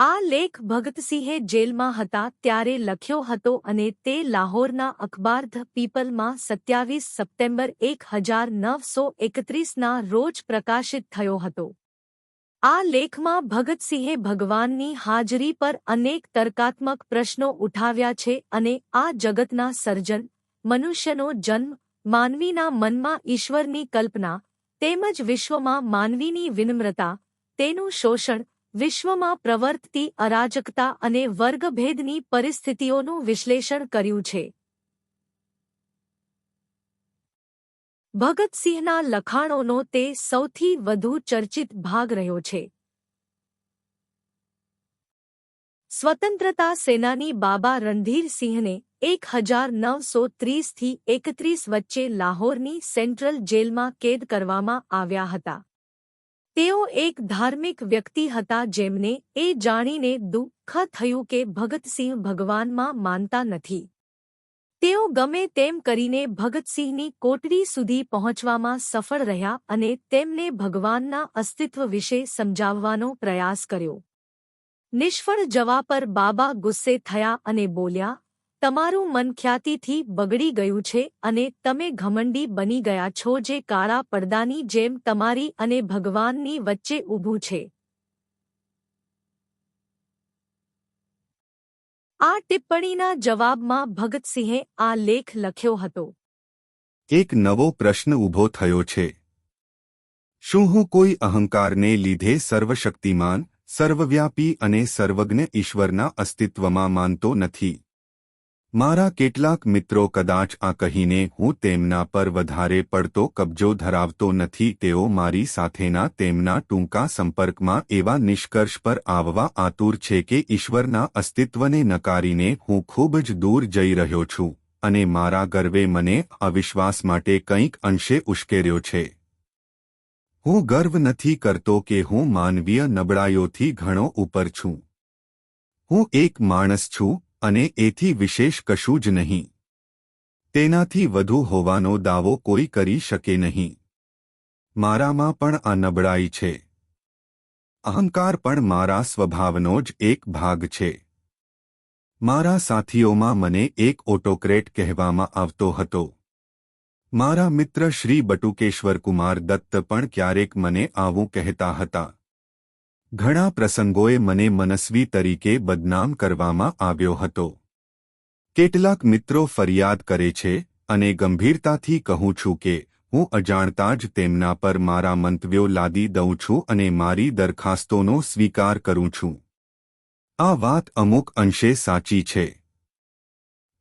આ લેખ ભગતસિંહે જેલમાં હતા ત્યારે લખ્યો હતો અને તે લાહોરના અખબાર ધ પીપલમાં 27 સપ્ટેમ્બર 1931ના રોજ પ્રકાશિત થયો હતો. આ લેખમાં ભગતસિંહે ભગવાનની હાજરી પર અનેક તર્કાત્મક પ્રશ્નો ઉઠાવ્યા છે અને આ જગતના સર્જન, મનુષ્યનો જન્મ, માનવીના મનમાં ઈશ્વરની કલ્પના, તેમજ વિશ્વમાં માનવીની વિનમ્રતા, તેનું શોષણ, વિશ્વમાં પ્રવર્તતી અરાજકતા અને વર્ગભેદની પરિસ્થિતિઓનું વિશ્લેષણ કર્યું છે. ભગતસિંહના લખાણોનો તે સૌથી વધુ ચર્ચિત ભાગ રહ્યો છે. સ્વતંત્રતા સેનાની બાબા રણધીરસિંહને 1930થી 31 વચ્ચે લાહોરની સેન્ટ્રલ જેલમાં કેદ કરવામાં આવ્યા હતા. તેઓ એક ધાર્મિક વ્યક્તિ હતા જેમને એ જાણીને દુઃખ થયું કે ભગતસિંહ ભગવાનમાં માનતા નથી. તેઓ ગમે તેમ કરીને ભગતસિંહની કોટડી સુધી પહોંચવામાં સફળ રહ્યા અને તેમને ભગવાનના અસ્તિત્વ વિશે સમજાવવાનો પ્રયાસ કર્યો. નિષ્ફળ જવા પર બાબા ગુસ્સે થયા અને બોલ્યા, તમારું મન ખ્યાતિથી બગડી ગયું છે અને તમે ઘમંડી બની ગયા છો જે કાળા પડદાની જેમ તમારી અને ભગવાનની વચ્ચે ઊભું છે. આ ટિપ્પણીના જવાબમાં ભગતસિંહે આ લેખ લખ્યો હતો. એક નવો પ્રશ્ન ઊભો થયો છે. શું હું કોઈ અહંકારને લીધે સર્વશક્તિમાન, સર્વવ્યાપી અને સર્વજ્ઞ ઈશ્વરના અસ્તિત્વમાં માનતો નથી? મારા કેટલાક મિત્રો કદાચ આ કહીને હું તેમના પર વધારે પડતો કબજો ધરાવતો નથી તેઓ મારી સાથેના તેમના ટૂંકા સંપર્કમાં એવા નિષ્કર્ષ પર આવવા આતુર છે કે ઈશ્વરના અસ્તિત્વને નકારીને હું ખૂબ જ દૂર જઈ રહ્યો છું અને મારા ગર્વે મને અવિશ્વાસ માટે કંઈક અંશે ઉશ્કેર્યો છે. હું ગર્વ નથી કરતો કે હું માનવીય નબળાઈઓથી ઘણો ઉપર છું. હું એક માણસ છું અને એથી વિશેષ કશું જ નહીં. તેનાથી વધુ હોવાનો દાવો કોઈ કરી શકે નહીં. મારામાં પણ આ નબળાઈ છે. અહંકાર પણ મારા સ્વભાવનો જ એક ભાગ છે. મારા સાથીઓમાં મને એક ઓટોક્રેટ કહેવામાં આવતો હતો. મારા મિત્ર શ્રી બટુકેશ્વર કુમાર દત્ત પણ ક્યારેક મને આવું કહેતા હતા. ઘણા પ્રસંગોએ મને મનસ્વી તરીકે બદનામ કરવામાં આવ્યો હતો. કેટલાક મિત્રો ફરિયાદ કરે છે અને ગંભીરતાથી કહું છું કે હું અજાણતા જ તેમના પર મારા મંતવ્યો લાદી દઉં છું અને મારી દરખાસ્તોનો સ્વીકાર કરું છું. આ વાત અમુક અંશે સાચી છે.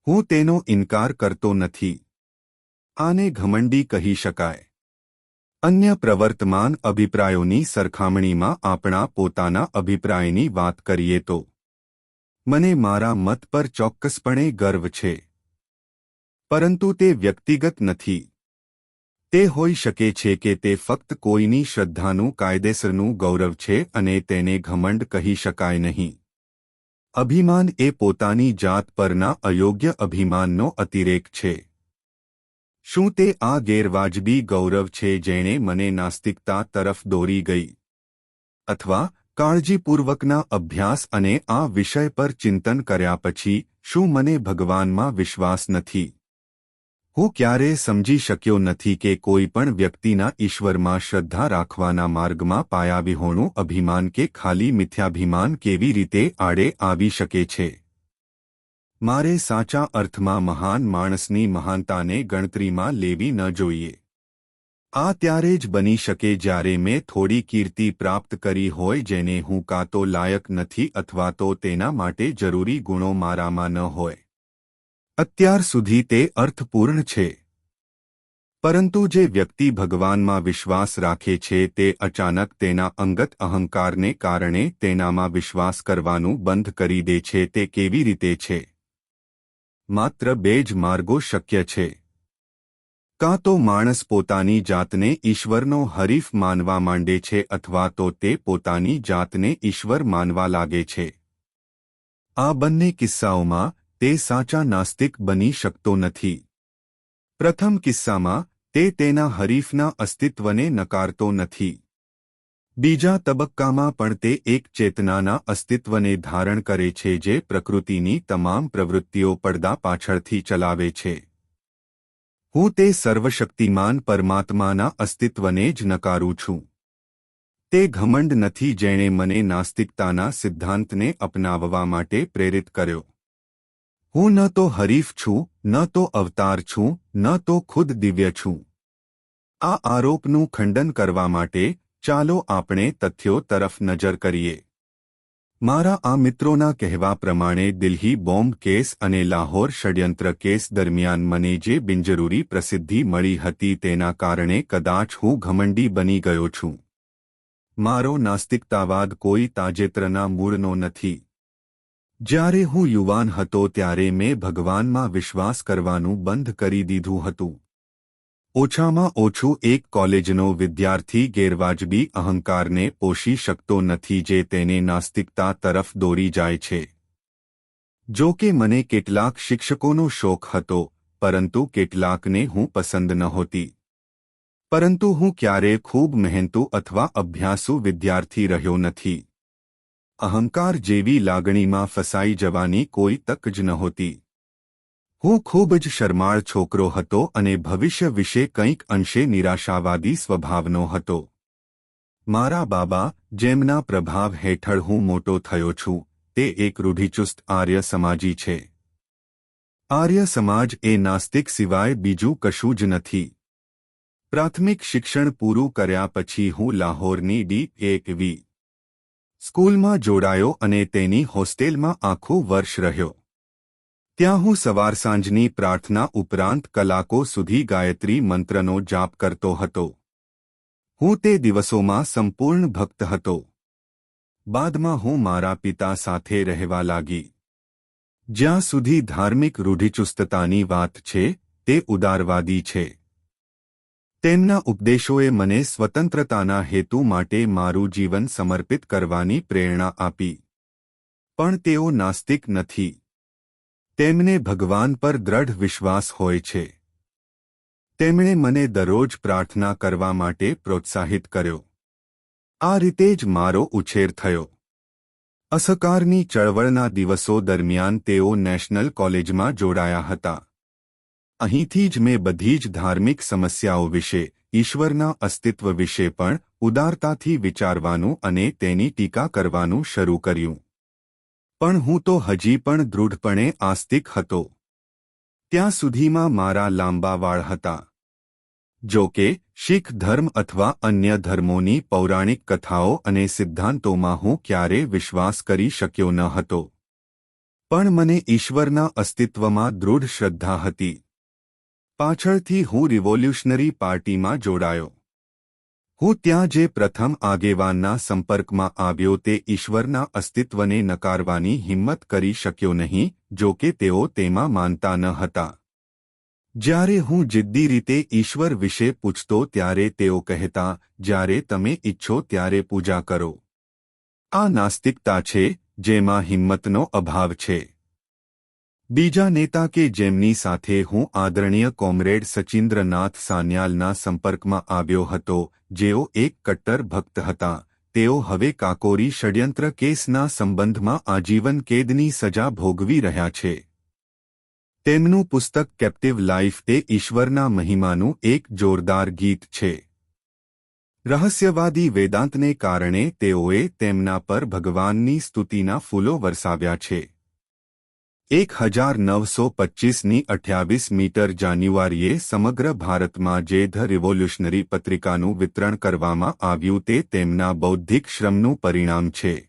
હું તેનો ઇનકાર કરતો નથી. આને ઘમંડી કહી શકાય. અન્ય પ્રવર્તમાન અભિપ્રાયોની સરખામણીમાં આપણા પોતાના અભિપ્રાયની વાત કરીએ તો મને મારા મત પર ચોક્કસપણે ગર્વ છે. પરંતુ તે વ્યક્તિગત નથી. તે હોઈ શકે છે કે તે ફક્ત કોઈની શ્રદ્ધાનું કાયદેસરનું ગૌરવ છે અને તેને ઘમંડ કહી શકાય નહીં. અભિમાન એ પોતાની જાત પરના અયોગ્ય અભિમાનનો અતિરેક છે. શું તે આ ગેરવાજબી ગૌરવ છે જેણે મને નાસ્તિકતા તરફ દોરી ગઈ? અથવા કાળજીપૂર્વકના અભ્યાસ અને આ વિષય પર ચિંતન કર્યા પછી શું મને ભગવાનમાં વિશ્વાસ નથી? હું ક્યારેય સમજી શક્યો નથી કે કોઈ પણ વ્યક્તિના ઈશ્વરમાં શ્રદ્ધા રાખવાના માર્ગમાં પાયાવિહોણું અભિમાન કે ખાલી મિથ્યાભિમાન કેવી રીતે આડે આવી શકે છે. મારે સાચા અર્થમાં મહાન માણસની મહાનતાને ગણતરીમાં લેવી ન જોઈએ. આ ત્યારે જ બની શકે જ્યારે મેં થોડી કીર્તિ પ્રાપ્ત કરી હોય જેને હું કાં તો લાયક નથી અથવા તો તેના માટે જરૂરી ગુણો મારામાં ન હોય. અત્યાર સુધી તે અર્થપૂર્ણ છે. પરંતુ જે વ્યક્તિ ભગવાનમાં વિશ્વાસ રાખે છે તે અચાનક તેના અંગત અહંકારને કારણે તેનામાં વિશ્વાસ કરવાનું બંધ કરી દે છે તે કેવી રીતે છે? માત્ર બે જ માર્ગો શક્ય છે. કાં તો માણસ પોતાની જાતને ઈશ્વરનો હરીફ માનવા માંડે છે અથવા તો તે પોતાની જાતને ઈશ્વર માનવા લાગે છે. આ બંને કિસ્સાઓમાં તે સાચા નાસ્તિક બની શકતો નથી. પ્રથમ કિસ્સામાં તે તેના હરીફના અસ્તિત્વને નકારતો નથી. બીજા તબક્કામાં પણ તે એક ચેતનાના અસ્તિત્વને ધારણ કરે છે જે પ્રકૃતિની તમામ પ્રવૃત્તિઓ પડદા પાછળથી ચલાવે છે. હું તે સર્વશક્તિમાન પરમાત્માના અસ્તિત્વને જ નકારું છું. તે ઘમંડ નથી જેણે મને નાસ્તિકતાના સિદ્ધાંતને અપનાવવા માટે પ્રેરિત કર્યો. હું ન તો હરીફ છું, ન તો અવતાર છું, ન તો ખુદ દિવ્ય છું. આ આરોપનું ખંડન કરવા માટે ચાલો આપણે તથ્યો તરફ નજર કરીએ. મારા આ મિત્રોના કહેવા પ્રમાણે દિલ્હી બોમ્બ કેસ અને લાહોર ષડયંત્ર કેસ દરમિયાન મને જે બિનજરૂરી પ્રસિદ્ધિ મળી હતી તેના કારણે કદાચ હું ઘમંડી બની ગયો છું. મારો નાસ્તિકતાવાદ કોઈ તાજેતરના મૂળનો નથી. જ્યારે હું યુવાન હતો ત્યારે મેં ભગવાનમાં વિશ્વાસ કરવાનું બંધ કરી દીધું હતું. ઓછામાં ઓછું એક કોલેજનો વિદ્યાર્થી ગેરવાજબી અહંકારને પોષી શકતો નથી જે તેને નાસ્તિકતા તરફ દોરી જાય છે. જો કે મને કેટલાક શિક્ષકોનો શોખ હતો, પરંતુ કેટલાકને હું પસંદ નહોતી. પરંતુ હું ક્યારેય ખૂબ મહેનતુ અથવા અભ્યાસુ વિદ્યાર્થી રહ્યો નથી. અહંકાર જેવી લાગણીમાં ફસાઈ જવાની કોઈ તક જ નહોતી. હું ખૂબ જ શરમાળ છોકરો હતો અને ભવિષ્ય વિશે કંઈક અંશે નિરાશાવાદી સ્વભાવનો હતો. મારા બાબા, જેમના પ્રભાવ હેઠળ હું મોટો થયો છું, તે એક રૂઢિચુસ્ત આર્ય સમાજી છે. આર્ય સમાજ એ નાસ્તિક સિવાય બીજું કશું જ નથી. પ્રાથમિક શિક્ષણ પૂરું કર્યા પછી હું લાહોરની D.A.V. સ્કૂલમાં જોડાયો અને તેની હોસ્ટેલમાં આખું વર્ષ રહ્યો. ત્યાં હું સવાર સાંજની પ્રાર્થના ઉપરાંત કલાકો સુધી ગાયત્રી મંત્રનો જાપ કરતો હતો. હું તે દિવસોમાં સંપૂર્ણ ભક્ત હતો. બાદમાં હું મારા પિતા સાથે રહેવા લાગી. જ્યાં સુધી ધાર્મિક રૂઢિચુસ્તતાની વાત છે, તે ઉદારવાદી છે. તેમના ઉપદેશોએ મને સ્વતંત્રતાના હેતુ માટે મારું જીવન સમર્પિત કરવાની પ્રેરણા આપી. પણ તેઓ નાસ્તિક નથી. તેમને ભગવાન પર દ્રઢ વિશ્વાસ હોય છે. તેમણે મને દરરોજ પ્રાર્થના કરવા માટે પ્રોત્સાહિત કર્યો. આ રીતે જ મારો ઉછેર થયો. અસહકારની ચળવળના દિવસો દરમિયાન તેઓ નેશનલ કોલેજમાં જોડાયા હતા. અહીંથી જ મેં બધી જ ધાર્મિક સમસ્યાઓ વિશે, ઈશ્વરના અસ્તિત્વ વિશે પણ ઉદારતાથી વિચારવાનું અને તેની ટીકા કરવાનું શરૂ કર્યું. પણ હું તો હજી પણ દૃઢપણે આસ્તિક હતો. ત્યાં સુધીમાં મારા લાંબા વાળ હતા. જો કે શીખ ધર્મ અથવા અન્ય ધર્મોની પૌરાણિક કથાઓ અને સિદ્ધાંતોમાં હું ક્યારેય વિશ્વાસ કરી શક્યો ન હતો. પણ મને ઈશ્વરના અસ્તિત્વમાં દૃઢ શ્રદ્ધા હતી. પાછળથી હું રિવોલ્યુશનરી પાર્ટીમાં જોડાયો. હું ત્યાં જે પ્રથમ આગેવાનના સંપર્કમાં આવ્યો તે ઈશ્વરના અસ્તિત્વને નકારવાની હિંમત કરી શક્યો નહીં, જો કે તેઓ તેમાં માનતા ન હતા. જ્યારે હું જિદ્દી રીતે ઈશ્વર વિશે પૂછતો ત્યારે તેઓ કહેતા, જ્યારે તમે ઈચ્છો ત્યારે પૂજા કરો. આ નાસ્તિકતા છે, જેમાં હિંમતનો અભાવ છે. બીજા નેતા કે જેમની સાથે હું આદરણીય કોમરેડ સચિન્દ્રનાથ સાન્યાલના સંપર્કમાં આવ્યો હતો, જેઓ એક કટ્ટર ભક્ત હતા, તેઓ હવે કાકોરી ષડયંત્ર કેસના સંબંધમાં આજીવન કેદની સજા ભોગવી રહ્યા છે. તેમનું પુસ્તક કેપ્ટિવ લાઇફ તે ઈશ્વરના મહિમાનું એક જોરદાર ગીત છે. રહસ્યવાદી વેદાંતને કારણે તેઓએ તેમના પર ભગવાનની સ્તુતિના ફૂલો વરસાવ્યા છે. 1925ની 28 જાન્યુઆરીએ સમગ્ર ભારતમાં જે ધ રિવોલ્યુશનરી પત્રિકાનું વિતરણ કરવામાં આવ્યું તે તેમના બૌદ્ધિક શ્રમનું પરિણામ છે.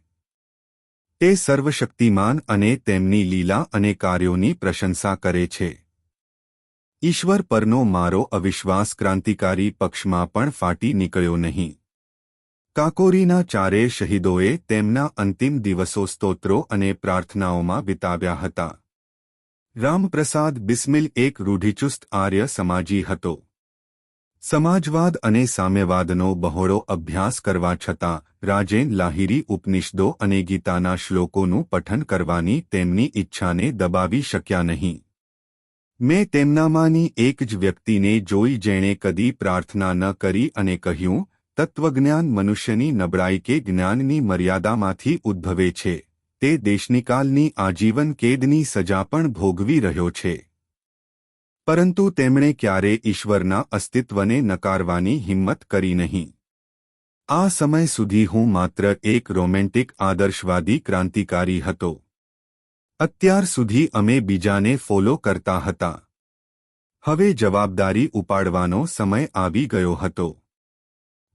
તે સર્વશક્તિમાન અને તેમની લીલા અને કાર્યોની પ્રશંસા કરે છે. ઈશ્વર પરનો મારો અવિશ્વાસ ક્રાંતિકારી પક્ષમાં પણ ફાટી નીકળ્યો નહીં. કાકોરીના ચારેય શહીદોએ તેમના અંતિમ દિવસો સ્તોત્રો અને પ્રાર્થનાઓમાં વિતાવ્યા હતા. રામપ્રસાદ બિસ્મિલ એક રૂઢિચુસ્ત આર્ય સમાજી હતો. સમાજવાદ અને સામ્યવાદનો બહોળો અભ્યાસ કરવા છતાં રાજેન લાહિરી ઉપનિષદો અને ગીતાના શ્લોકોનું પઠન કરવાની તેમની ઈચ્છાને દબાવી શક્યા નહીં. મેં તેમનામાંની એક જ વ્યક્તિને જોઈ જેણે કદી પ્રાર્થના ન કરી અને કહ્યું, તત્વજ્ઞાન મનુષ્યની નબળાઈ કે જ્ઞાનની મર્યાદામાંથી ઉદ્ભવે છે, તે દેશનિકાલની આજીવન કેદની સજા પણ ભોગવી રહ્યો છે. પરંતુ તેમણે ક્યારે ઈશ્વરના અસ્તિત્વને નકારવાની હિંમત કરી નહીં. આ સમય સુધી હું માત્ર એક રોમેન્ટિક આદર્શવાદી ક્રાંતિકારી હતો. અત્યાર સુધી અમે બીજાને ફોલો કરતા હતા. હવે જવાબદારી ઉપાડવાનો સમય આવી ગયો હતો.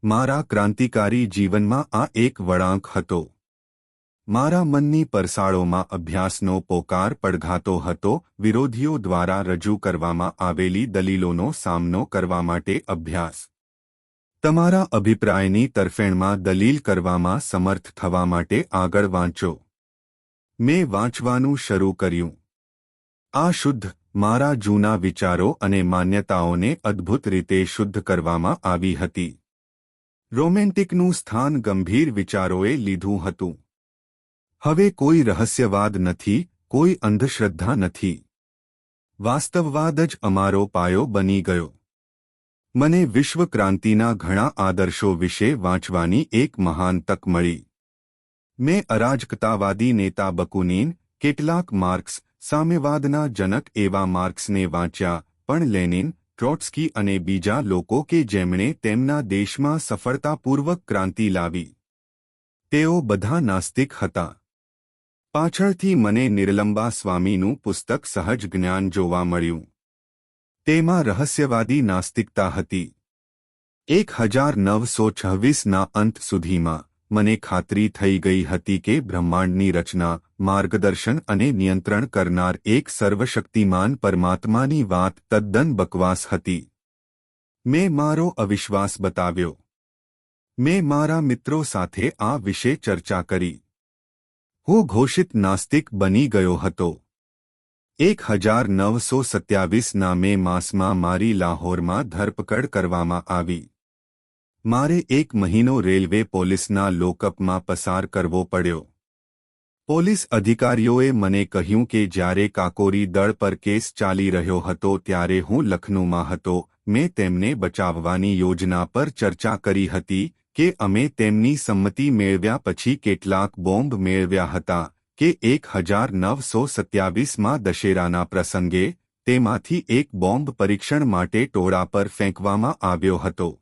મારા ક્રાંતિકારી જીવનમાં આ એક વળાંક હતો. મારા મનની પરસાળોમાં અભ્યાસનો પોકાર પડઘાતો હતો. વિરોધીઓ દ્વારા રજૂ કરવામાં આવેલી દલીલોનો સામનો કરવા માટે અભ્યાસ. તમારા અભિપ્રાયની તરફેણમાં દલીલ કરવામાં સમર્થ થવા માટે આગળ વાંચો. મેં વાંચવાનું શરૂ કર્યું. આ શુદ્ધ મારા જૂના વિચારો અને માન્યતાઓને અદ્ભુત રીતે શુદ્ધ કરવામાં આવી હતી. રોમેન્ટિકનું સ્થાન ગંભીર વિચારોએ લીધું હતું. હવે કોઈ રહસ્યવાદ નથી, કોઈ અંધશ્રદ્ધા નથી. વાસ્તવવાદ જ અમારો પાયો બની ગયો. મને વિશ્વ ક્રાંતિના ઘણા આદર્શો વિશે વાંચવાની એક મહાન તક મળી. મેં અરાજકતાવાદી નેતા બકુનીન, કેટલાક માર્ક્સ, સામ્યવાદના જનક એવા માર્ક્સને વાંચ્યા, પણ લેનિન, ટ્રોટ્સ્કી અને બીજા લોકો કે જેમણે તેમના દેશમાં સફળતાપૂર્વક ક્રાંતિ લાવી. તેઓ બધા નાસ્તિક હતા. પાછળથી મને નિર્લંબા સ્વામીનું પુસ્તક સહજ જ્ઞાન જોવા મળ્યું. તેમાં રહસ્યવાદી નાસ્તિકતા હતી. 1926ના અંત સુધીમાં મને ખાતરી થઈ ગઈ હતી કે બ્રહ્માંડની રચના, માર્ગદર્શન અને નિયંત્રણ કરનાર એક સર્વશક્તિમાન પરમાત્માની વાત તદ્દન બકવાસ હતી. મેં મારો અવિશ્વાસ બતાવ્યો. મેં મારા મિત્રો સાથે આ વિશે ચર્ચા કરી. હું ઘોષિત નાસ્તિક બની ગયો હતો. 1927ના મે માસમાં મારી લાહોરમાં ધરપકડ કરવામાં આવી. મારે 1 મહિનો રેલવે પોલીસના લોકઅપમાં પસાર કરવો પડ્યો. પોલીસ અધિકારીઓએ મને કહ્યું કે જ્યારે કાકોરી દળ પર કેસ ચાલી રહ્યો હતો ત્યારે હું લખનૌમાં હતો. મેં તેમને બચાવવાની યોજના પર ચર્ચા કરી હતી કે અમે તેમની સંમતિ મેળવ્યા પછી કેટલાક બોમ્બ મેળવ્યા હતા કે 1927માં દશેરાના પ્રસંગે તેમાંથી એક બોમ્બ પરીક્ષણ માટે ટોળા પર ફેંકવામાં આવ્યો હતો.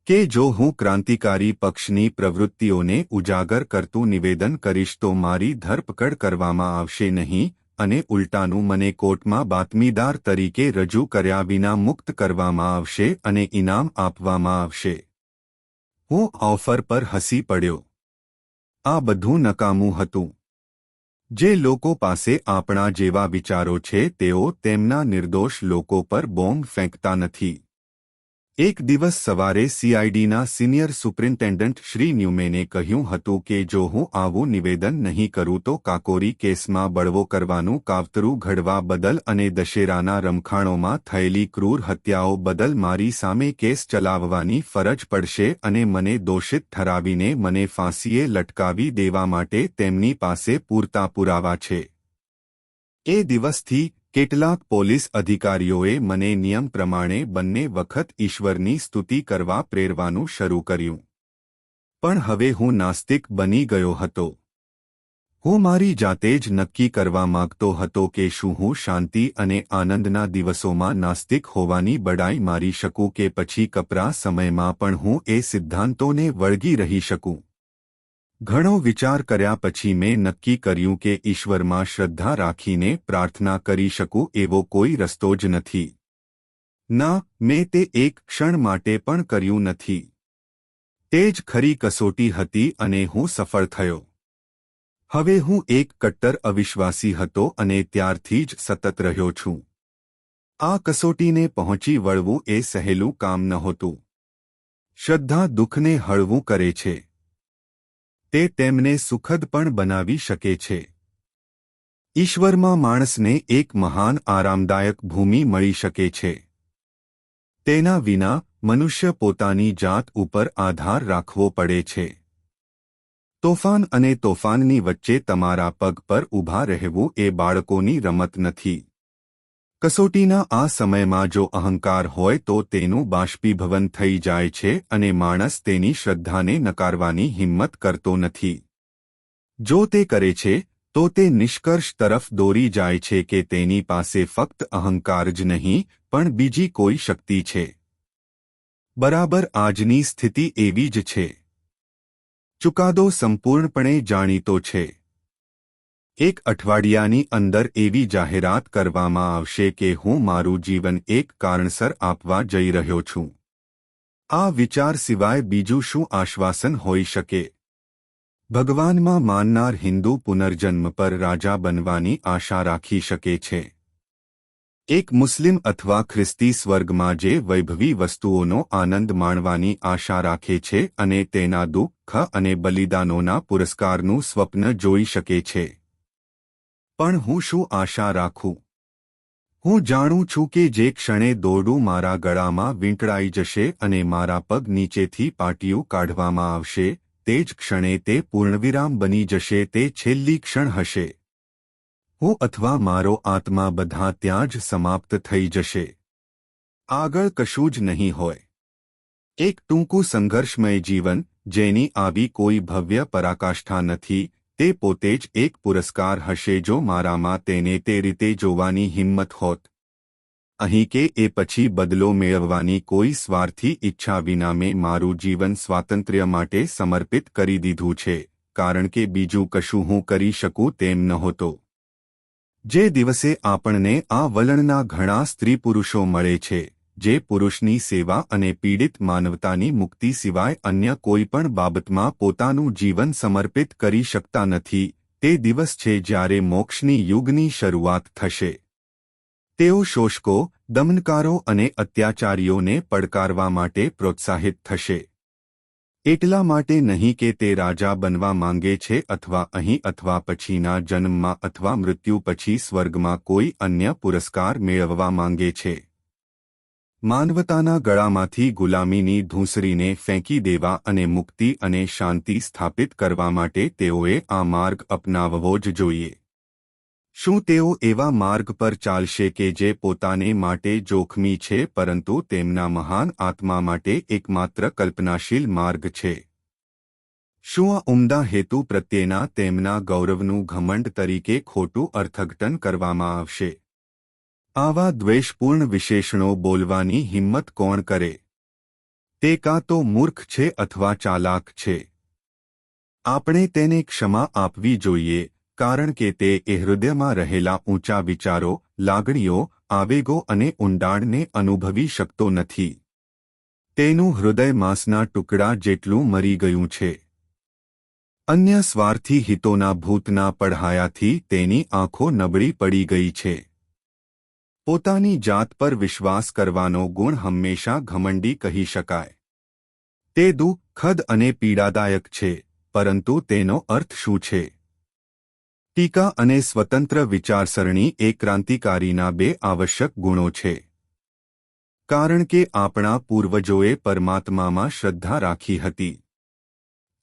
કે જો હું ક્રાંતિકારી પક્ષની પ્રવૃત્તિઓને ઉજાગર કરતું નિવેદન કરીશ તો મારી ધરપકડ કરવામાં આવશે નહીં અને ઉલટાનું મને કોર્ટમાં બાતમીદાર તરીકે રજૂ કર્યા વિના મુક્ત કરવામાં આવશે અને ઇનામ આપવામાં આવશે. હું ઓફર પર હસી પડ્યો. આ બધું નકામું હતું. જે લોકો પાસે આપણા જેવા વિચારો છે તેઓ તેમના નિર્દોષ લોકો પર બોમ્બ ફેંકતા નથી. એક દિવસ સવારે સીઆઈડીના સિનિયર સુપ્રિન્ટેન્ડન્ટ શ્રી ન્યુમેને કહ્યું હતું કે જો હું આવું નિવેદન નહીં કરું તો કાકોરી કેસમાં બળવો કરવાનું કાવતરું ઘડવા બદલ અને દશેરાના રમખાણોમાં થયેલી ક્રૂર હત્યાઓ બદલ મારી સામે કેસ ચલાવવાની ફરજ પડશે અને મને દોષિત ઠરાવીને મને ફાંસીએ લટકાવી દેવા માટે તેમની પાસે પૂરતા પુરાવા છે. એ દિવસથી કેટલાક પોલીસ અધિકારીઓએ મને નિયમ પ્રમાણે બંને વખત ઈશ્વરની સ્તુતિ કરવા પ્રેરવાનું શરૂ કર્યું. પણ હવે હું નાસ્તિક બની ગયો હતો. હું મારી જાતે જ નક્કી કરવા માંગતો હતો કે શું હું શાંતિ અને આનંદના દિવસોમાં નાસ્તિક હોવાની બડાઈ મારી શકું કે પછી કપરા સમયમાં પણ હું એ સિદ્ધાંતોને વળગી રહી શકું. ઘણો વિચાર કર્યા પછી મેં નક્કી કર્યું કે ઈશ્વરમાં શ્રદ્ધા રાખીને પ્રાર્થના કરી શકું એવો કોઈ રસ્તો જ નથી. ના, મેં તે એક ક્ષણ માટે પણ કર્યું નથી. તે જ ખરી કસોટી હતી અને હું સફળ થયો. હવે હું એક કટ્ટર અવિશ્વાસી હતો અને ત્યારથી જ સતત રહ્યો છું. આ કસોટીને પહોંચી વળવું એ સહેલું કામ નહોતું. શ્રદ્ધા દુઃખને હળવું કરે છે. તે તેમને સુખદ પણ બનાવી શકે છે. ઈશ્વરમાં માણસને એક મહાન આરામદાયક ભૂમિ મળી શકે છે. તેના વિના મનુષ્ય પોતાની જાત ઉપર આધાર રાખવો પડે છે. તોફાન અને તોફાનની વચ્ચે તમારા પગ પર ઊભા રહેવું એ બાળકોની રમત નથી. કસોટીના આ સમયમાં જો અહંકાર હોય તો તેનું બાષ્પીભવન થઈ જાય છે અને માણસ તેની શ્રદ્ધાને નકારવાની હિંમત કરતો નથી. જો તે કરે છે તો તે નિષ્કર્ષ તરફ દોરી જાય છે કે તેની પાસે ફક્ત અહંકાર જ નહીં પણ બીજી કોઈ શક્તિ છે. બરાબર આજની સ્થિતિ એવી જ છે. ચુકાદો સંપૂર્ણપણે જાણીતો છે. એક અઠવાડિયાની અંદર એવી જાહેરાત કરવામાં આવશે કે હું મારું જીવન એક કારણસર આપવા જઈ રહ્યો છું. આ વિચાર સિવાય બીજું શું આશ્વાસન હોઈ શકે? ભગવાનમાં માનનાર હિન્દુ પુનર્જન્મ પર રાજા બનવાની આશા રાખી શકે છે. એક મુસ્લિમ અથવા ખ્રિસ્તી સ્વર્ગમાં જે વૈભવી વસ્તુઓનો આનંદ માણવાની આશા રાખે છે અને તેના દુઃખ અને બલિદાનોના પુરસ્કારનું સ્વપ્ન જોઈ શકે છે. પણ હું શું આશા રાખું? હું જાણું છું કે જે ક્ષણે દોરડું મારા ગળામાં વીંટળાઈ જશે અને મારા પગ નીચેથી પાટિયું કાઢવામાં આવશે તે જ ક્ષણે તે પૂર્ણવિરામ બની જશે. તે છેલ્લી ક્ષણ હશે. હું અથવા મારો આત્મા બધા ત્યાં જ સમાપ્ત થઈ જશે. આગળ કશું જ નહીં હોય. એક ટૂંકું સંઘર્ષમય જીવન જેની આવી કોઈ ભવ્ય પરાકાષ્ઠા નથી તે પોતે જ એક પુરસ્કાર હશે જો મારામાં તેને તે રીતે જોવાની હિંમત હોત. અહીં કે એ પછી બદલો મેળવવાની કોઈ સ્વાર્થી ઈચ્છા વિના મેં મારું જીવન સ્વાતંત્ર્ય માટે સમર્પિત કરી દીધું છે કારણ કે બીજું કશું હું કરી શકું તેમ નહોતો. જે દિવસે આપણને આ વલણના ઘણા સ્ત્રી પુરુષો મળે છે જે પુરુષની સેવા અને પીડિત માનવતાની મુક્તિ સિવાય અન્ય કોઈ પણ બાબતમાં પોતાનું જીવન સમર્પિત કરી શકતા નથી, તે દિવસ છે જ્યારે મોક્ષની યુગની શરૂઆત થશે. તેઓ શોષકો, દમનકારો અને અત્યાચારીઓને પડકારવા માટે પ્રોત્સાહિત થશે. એટલા માટે નહીં કે તે રાજા બનવા માંગે છે અથવા અહીં અથવા પછીના જન્મમાં અથવા મૃત્યુ પછી સ્વર્ગમાં કોઈ અન્ય પુરસ્કાર મેળવવા માંગે છે. માનવતાના ગળામાંથી ગુલામીની ધૂંસરીને ફેંકી દેવા અને મુક્તિ અને શાંતિ સ્થાપિત કરવા માટે તેઓએ આ માર્ગ અપનાવવો જ જોઈએ. શું તેઓ એવા માર્ગ પર ચાલશે કે જે પોતાને માટે જોખમી છે પરંતુ તેમના મહાન આત્મા માટે એકમાત્ર કલ્પનાશીલ માર્ગ છે? શું આ ઉમદા હેતુ પ્રત્યેના તેમના ગૌરવનું ઘમંડ તરીકે ખોટું અર્થઘટન કરવામાં આવશે? આવા દ્વેષપૂર્ણ વિશેષણો બોલવાની હિંમત કોણ કરે? તે કાં તો મૂર્ખ છે અથવા ચાલાક છે. આપણે તેને ક્ષમા આપવી જોઈએ કારણ કે તે એ હૃદયમાં રહેલા ઊંચા વિચારો, લાગણીઓ, આવેગો અને ઊંડાણને અનુભવી શકતો નથી. તેનું હૃદય માંસના ટુકડા જેટલું મરી ગયું છે. અન્ય સ્વાર્થી હિતોના ભૂતના પડહાયાથી તેની આંખો નબળી પડી ગઈ છે. પોતાની જાત પર વિશ્વાસ કરવાનો ગુણ હંમેશા ઘમંડી કહી શકાય. તે દુઃખદ અને પીડાદાયક છે, પરંતુ તેનો અર્થ શું છે? ટીકા અને સ્વતંત્ર વિચારસરણી એ ક્રાંતિકારીના બે આવશ્યક ગુણો છે. કારણ કે આપણા પૂર્વજોએ પરમાત્મામાં શ્રદ્ધા રાખી હતી.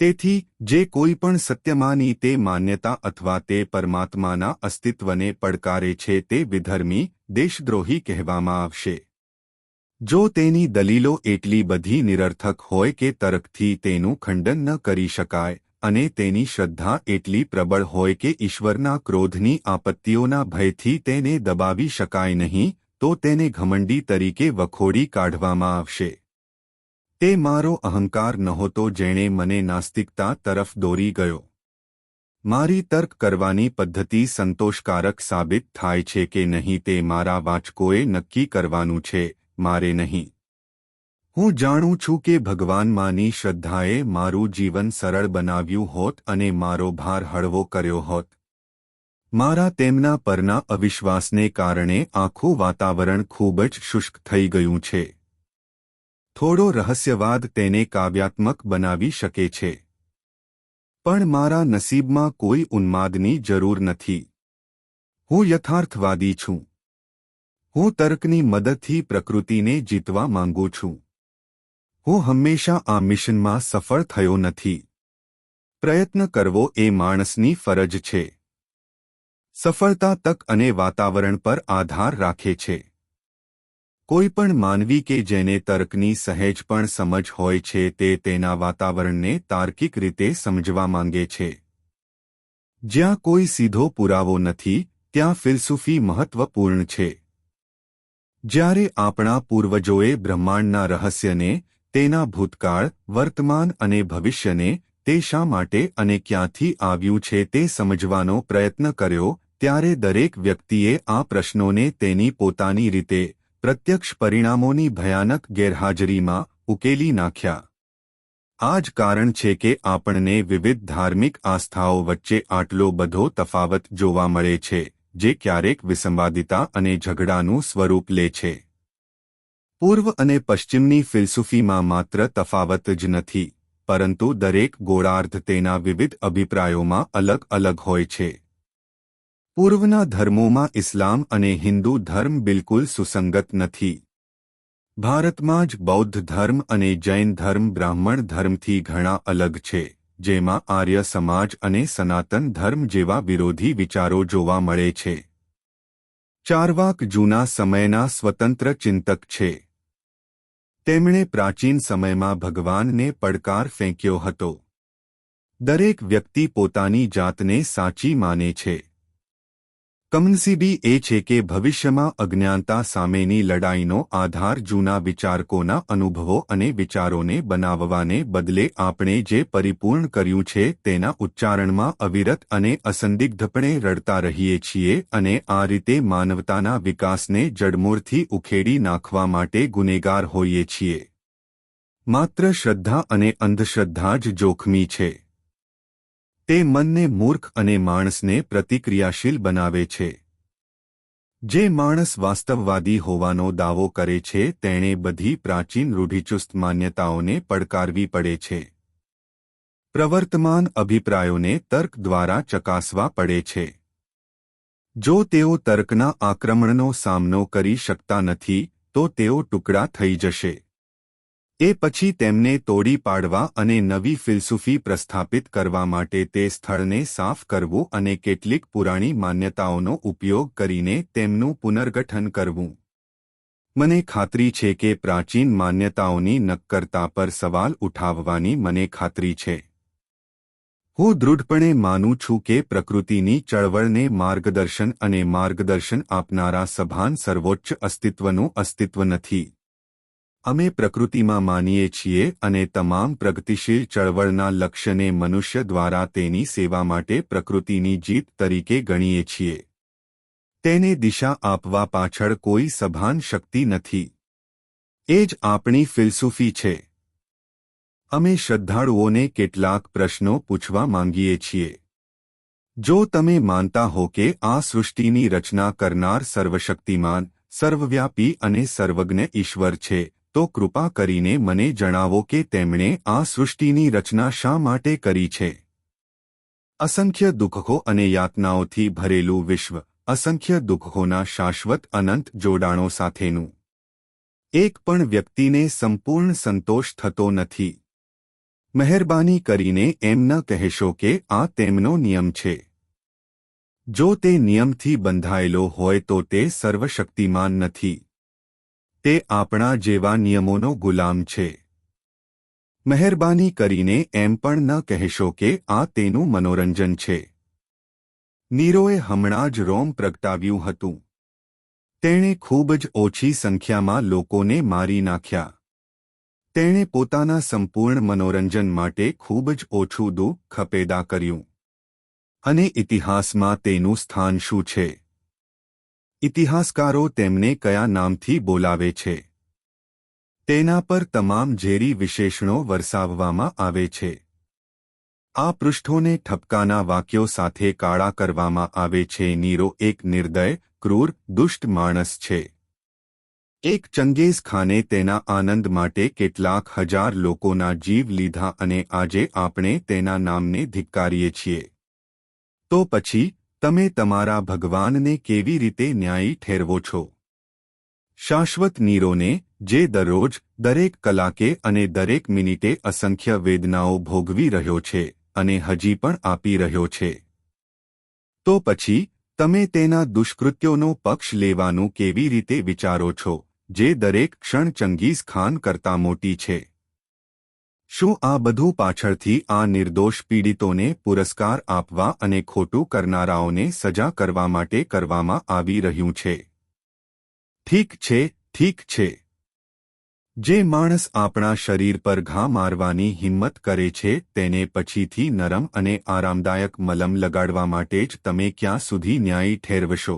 તેથી જે કોઈ પણ સત્યમાની તે માન્યતા અથવા તે પરમાત્માના અસ્તિત્વને પડકારે છે તે વિધર્મી, દેશદ્રોહી કહેવામાં આવશે. જો તેની દલીલો એટલી બધી નિરર્થક હોય કે તર્કથી તેનું ખંડન ન કરી શકાય અને તેની શ્રદ્ધા એટલી પ્રબળ હોય કે ઈશ્વરના ક્રોધની આપત્તિઓના ભયથી તેને દબાવી શકાય નહીં, તો તેને ઘમંડી તરીકે વખોડી કાઢવામાં આવશે. તે મારો અહંકાર નહોતો જેણે મને નાસ્તિકતા તરફ દોરી ગયો. મારી તર્ક કરવાની પદ્ધતિ સંતોષકારક સાબિત થાય છે કે નહીં તે મારા વાચકોએ નક્કી કરવાનું છે, મારે નહીં. હું જાણું છું કે ભગવાનમાંની શ્રદ્ધાએ મારું જીવન સરળ બનાવ્યું હોત અને મારો ભાર હળવો કર્યો હોત. મારા તેમના પરના અવિશ્વાસને કારણે આખું વાતાવરણ ખૂબ જ શુષ્ક થઈ ગયું છે. થોડો રહસ્યવાદ તેને કાવ્યાત્મક બનાવી શકે છે. પણ મારા નસીબમાં કોઈ ઉન્માદની જરૂર નથી. હું યથાર્થવાદી છું. હું તર્કની મદદથી પ્રકૃતિને જીતવા માંગુ છું. હું હંમેશા આ મિશનમાં સફળ થયો નથી. પ્રયત્ન કરવો એ માણસની ફરજ છે. સફળતા તક અને વાતાવરણ પર આધાર રાખે છે. કોઈપણ માનવી કે જેને તર્કની સહેજ પણ સમજ હોય છે તે તેના વાતાવરણને તાર્કિક રીતે સમજવા માંગે છે. જ્યાં કોઈ સીધો પુરાવો નથી ત્યાં ફિલસૂફી મહત્વપૂર્ણ છે. જ્યારે આપણા પૂર્વજોએ બ્રહ્માંડના રહસ્યને, તેના ભૂતકાળ, વર્તમાન અને ભવિષ્યને, તે શા માટે અને ક્યાંથી આવ્યું છે તે સમજવાનો પ્રયત્ન કર્યો, ત્યારે દરેક વ્યક્તિએ આ પ્રશ્નોને તેની પોતાની રીતે, પ્રત્યક્ષ પરિણામોની ભયાનક ગેરહાજરીમાં ઉકેલી નાખ્યા. આ જ કારણ છે કે આપણને વિવિધ ધાર્મિક આસ્થાઓ વચ્ચે આટલો બધો તફાવત જોવા મળે છે, જે ક્યારેક વિસંવાદિતા અને ઝઘડાનું સ્વરૂપ લે છે. પૂર્વ અને પશ્ચિમની ફિલસૂફીમાં માત્ર તફાવત જ નથી, પરંતુ દરેક ગોળાર્ધ તેના વિવિધ અભિપ્રાયોમાં અલગ અલગ હોય છે. પૂર્વના ધર્મોમાં ઇસ્લામ અને હિન્દુ ધર્મ બિલકુલ સુસંગત નથી. ભારતમાં જ બૌદ્ધ ધર્મ અને જૈન ધર્મ બ્રાહ્મણ ધર્મથી ઘણા અલગ છે, જેમાં આર્ય સમાજ અને સનાતન ધર્મ જેવા વિરોધી વિચારો જોવા મળે છે. ચારવાક જૂના સમયના સ્વતંત્ર ચિંતક છે. તેમણે પ્રાચીન સમયમાં ભગવાનને પડકાર ફેંક્યો હતો. દરેક વ્યક્તિ પોતાની જાતને સાચી માને છે. કમનસીબી એ છે કે ભવિષ્યમાં અજ્ઞાનતા સામેની લડાઈનો આધાર જૂના વિચારકોના અનુભવો અને વિચારોને બનાવવાને બદલે આપણે જે પરિપૂર્ણ કર્યું છે તેના ઉચ્ચારણમાં અવિરત અને અસંદિગ્ધપણે રડતા રહીએ છીએ અને આ રીતે માનવતાના વિકાસને જડમૂળથી ઉખેડી નાખવા માટે ગુનેગાર હોઈએ છીએ. માત્ર શ્રદ્ધા અને અંધશ્રદ્ધા જ જોખમી છે. તે મનને મૂર્ખ અને માણસને પ્રતિક્રિયાશીલ બનાવે છે. જે માણસ વાસ્તવવાદી હોવાનો દાવો કરે છે તેણે બધી પ્રાચીન રૂઢિચુસ્ત માન્યતાઓને પડકારવી પડે છે. પ્રવર્તમાન અભિપ્રાયોને તર્ક દ્વારા ચકાસવા પડે છે. જો તેઓ તર્કના આક્રમણનો સામનો કરી શકતા નથી તો તેઓ ટુકડા થઈ જશે. એ પછી તેમને તોડી પાડવા અને નવી ફિલસૂફી પ્રસ્થાપિત કરવા માટે તે સ્થળને સાફ કરવું અને કેટલીક પુરાણી માન્યતાઓનો ઉપયોગ કરીને તેમનું પુનર્ગઠન કરવું. મને ખાતરી છે કે પ્રાચીન માન્યતાઓની નક્કરતા પર સવાલ ઉઠાવવાની મને ખાતરી છે. હું દૃઢપણે માનું છું કે પ્રકૃતિની ચળવળને માર્ગદર્શન અને માર્ગદર્શન આપનારા સભાન સર્વોચ્ચ અસ્તિત્વનું અસ્તિત્વ નથી. અમે પ્રકૃતિમાં માનીએ છીએ અને તમામ પ્રગતિશીલ ચળવળના લક્ષ્યને મનુષ્ય દ્વારા તેની સેવા માટે પ્રકૃતિની જીત તરીકે ગણીએ છીએ. તેને દિશા આપવા પાછળ કોઈ સભાન શક્તિ નથી. એ જ આપણી ફિલસૂફી છે. અમે શ્રદ્ધાળુઓને કેટલાક પ્રશ્નો પૂછવા માંગીએ છીએ. જો તમે માનતા હો કે આ સૃષ્ટિની રચના કરનાર સર્વશક્તિમાન, સર્વવ્યાપી અને સર્વજ્ઞ ઈશ્વર છે, તો કૃપા કરીને મને જણાવો કે તેમણે આ સૃષ્ટિની રચના શા માટે કરી છે. અસંખ્ય દુઃખો અને યાતનાઓથી ભરેલું વિશ્વ, અસંખ્ય દુઃખોના શાશ્વત અનંત જોડાણો સાથેનું. એક પણ વ્યક્તિને સંપૂર્ણ સંતોષ થતો નથી. મહેરબાની કરીને એમ ન કહેશો કે આ તેમનો નિયમ છે. જો તે નિયમથી બંધાયેલો હોય તો તે સર્વશક્તિમાન નથી. તે આપણા જેવા નિયમોનો ગુલામ છે. મહેરબાની કરીને એમ પણ ન કહેશો કે આ તેનું મનોરંજન છે. નીરોએ હમણાં જ રોમ પ્રગટાવ્યું હતું. તેણે ખૂબ જ ઓછી સંખ્યામાં લોકોને મારી નાખ્યા. તેણે પોતાના સંપૂર્ણ મનોરંજન માટે ખૂબ જ ઓછું દુઃખ પેદા કર્યું. અને ઇતિહાસમાં તેનું સ્થાન શું છે? ઇતિહાસકારો તેમને કયા નામથી બોલાવે છે? તેના પર તમામ ઝેરી વિશેષણો વરસાવવામાં આવે છે. આ પૃષ્ઠોને ઠપકાના વાક્યો સાથે કાળા કરવામાં આવે છે. નીરો એક નિર્દય, ક્રૂર, દુષ્ટ માણસ છે. એક ચંગેઝ ખાને તેના આનંદ માટે કેટલાક હજાર લોકોના જીવ લીધા અને આજે આપણે તેના નામને ધિક્કારીએ છીએ. તો પછી તમે તમારા ભગવાનને કેવી રીતે ન્યાયી ઠેરવો છો? શાશ્વત નીરોને, જે દરરોજ, દરેક કલાકે અને દરેક મિનિટે અસંખ્ય વેદનાઓ ભોગવી રહ્યો છે અને હજી પણ આપી રહ્યો છે. તો પછી તમે તેના દુષ્કૃત્યોનો પક્ષ લેવાનું કેવી રીતે વિચારો છો, જે દરેક ક્ષણ ચંગીઝ ખાન કરતાં મોટી છે? શું આ બધું પાછળથી આ નિર્દોષ પીડિતોને પુરસ્કાર આપવા અને ખોટું કરનારાઓને સજા કરવા માટે કરવામાં આવી રહ્યું છે? ઠીક છે, ઠીક છે. જે માણસ આપણા શરીર પર ઘા મારવાની હિંમત કરે છે તેને પછીથી નરમ અને આરામદાયક મલમ લગાડવા માટે જ તમે ક્યાં સુધી ન્યાયી ઠેરવશો?